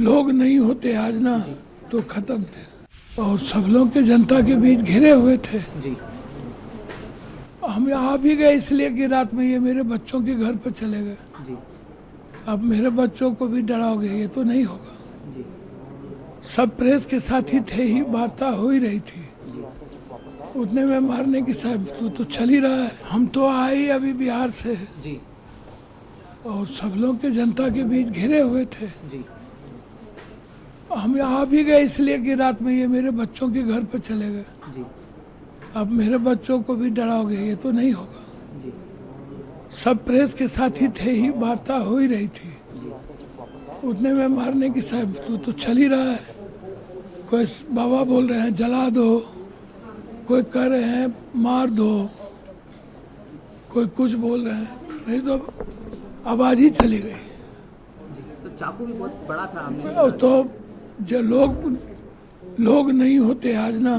लोग नहीं होते आज ना तो खत्म थे और सब लोग के जनता के बीच घिरे हुए थे। हम आ भी गए इसलिए कि रात में ये मेरे बच्चों के घर पर चले गए। अब मेरे बच्चों को भी डराओगे, ये तो नहीं होगा। सब प्रेस के साथी थे ही, वार्ता हो ही रही थी। उतने में मारने की साहब तू तो चल ही रहा है। हम तो आए ही अभी बिहार से और सब लोग के जनता के बीच घिरे हुए थे। हम आ भी गए इसलिए कि रात में ये मेरे बच्चों के घर पर चले गए। अब मेरे बच्चों को भी डराओगे, ये तो नहीं होगा। सब प्रेस के साथी थे ही, वार्ता हो ही रही थी। उतने में मारने की साहब तू तो चल ही रहा है। कोई बाबा बोल रहे हैं जला दो, कोई कह रहे हैं मार दो, कोई कुछ बोल रहे हैं, नहीं तो आवाज ही चली गई। तो चाकू भी बहुत बड़ा था हमने तो जो लोग नहीं होते आज ना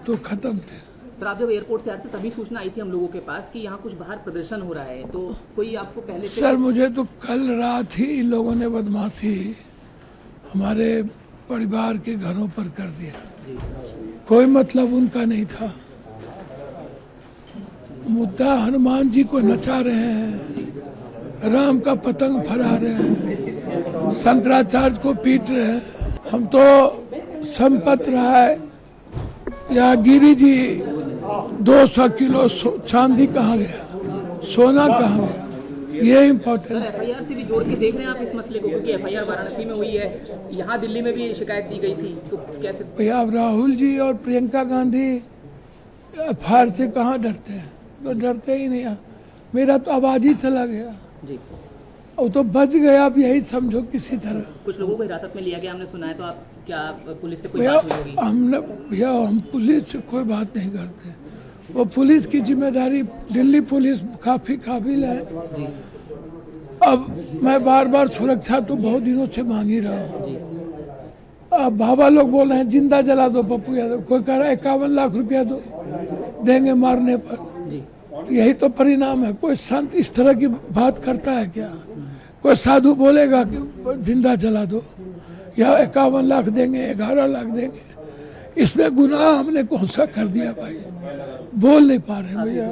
तो खत्म थे। सर, आप जब एयरपोर्ट से आए थे तभी सूचना आई थी हम लोगों के पास कि यहाँ कुछ बाहर प्रदर्शन हो रहा है, तो कोई आपको पहले से... सर मुझे तो कल रात ही इन लोगों ने बदमाशी हमारे परिवार के घरों पर कर दिया। कोई मतलब उनका नहीं था। मुद्दा हनुमान जी को नचा रहे हैं, राम का पतंग फहरा रहे हैं, शंकराचार्य को पीट रहे हैं। हम तो संपत राय या गिरी जी 200 किलो चांदी कहाँ गया, सोना कहाँ गया, ये इम्पोर्टेंट है। एफआईआर से भी जोड़ के देख रहे हैं आप इस मसले को, क्योंकि एफआईआर वाराणसी में हुई है, यहाँ दिल्ली में भी शिकायत दी गई थी, तो कैसे? भैया अब राहुल जी और प्रियंका गांधी एफआईआर से कहाँ डरते हैं, तो डरते ही नहीं। मेरा तो आवाज ही चला गया जी, और तो बच गया। अब यही समझो किसी तरह। कुछ लोगों को हिरासत में लिया गया हमने सुना है, तो आप क्या पुलिस से कोई भैया बात हुई होगी? भैया हम पुलिस से कोई बात नहीं करते। वो पुलिस की जिम्मेदारी, दिल्ली पुलिस काफी काबिल है। अब मैं बार बार सुरक्षा तो बहुत दिनों से मांग ही रहा हूँ। अब बाबा लोग बोल रहे हैं जिंदा जला दो पप्पू यादव, कोई कह रहा है 51 लाख रुपया दो देंगे मारने पर। तो यही तो परिणाम है। कोई संत इस तरह की बात करता है क्या? कोई साधु बोलेगा कि जिंदा जला दो या 51 लाख देंगे, 11 लाख देंगे? इसमें गुनाह हमने कौन सा कर दिया भाई? बोल नहीं पा रहे भैया।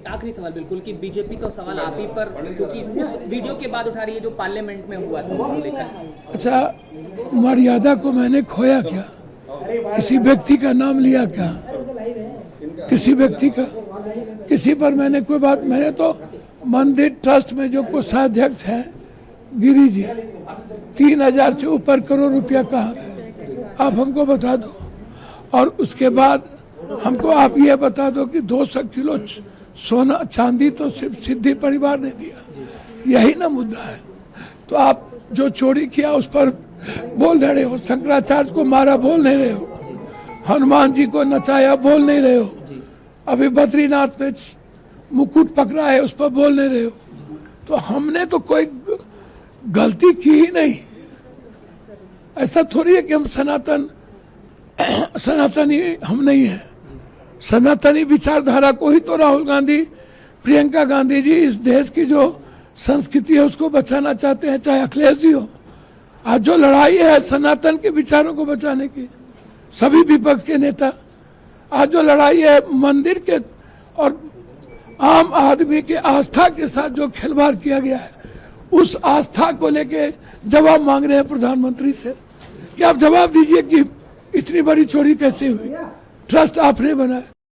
आखिरी सवाल बिल्कुल कि बीजेपी तो सवाल आप ही पर, क्योंकि उस वीडियो के बाद उठा रही है जो पार्लियामेंट में हुआ था लेकर। अच्छा, मर्यादा को मैंने खोया क्या? किसी व्यक्ति का नाम लिया क्या? किसी व्यक्ति का, किसी पर मैंने कोई बात? मैंने तो मंदिर ट्रस्ट में जो कोषाध्यक्ष है गिरी जी, 3000 से ऊपर करोड़ रुपया कहाँ गए आप हमको बता दो। और उसके बाद हमको आप ये बता दो कि 200 किलो सोना चांदी तो सिर्फ सिद्धि परिवार ने दिया, यही ना मुद्दा है। तो आप जो चोरी किया उस पर बोल नहीं रहे हो, शंकराचार्य को मारा बोल नहीं रहे हो, हनुमान जी को नचाया बोल नहीं रहे हो, अभी बद्रीनाथ में मुकुट पकड़ा है उस पर बोल नहीं रहे हो। तो हमने तो कोई गलती की ही नहीं। ऐसा थोड़ी है कि हम सनातनी हम नहीं है। सनातनी विचारधारा को ही तो राहुल गांधी, प्रियंका गांधी जी इस देश की जो संस्कृति है उसको बचाना चाहते हैं, चाहे अखिलेश जी हो। आज जो लड़ाई है सनातन के विचारों को बचाने की, सभी विपक्ष के नेता, आज जो लड़ाई है मंदिर के और आम आदमी के आस्था के साथ जो खिलवाड़ किया गया है, उस आस्था को लेके जवाब मांग रहे हैं प्रधानमंत्री से कि आप जवाब दीजिए कि इतनी बड़ी चोरी कैसे हुई, ट्रस्ट आपने बनाया।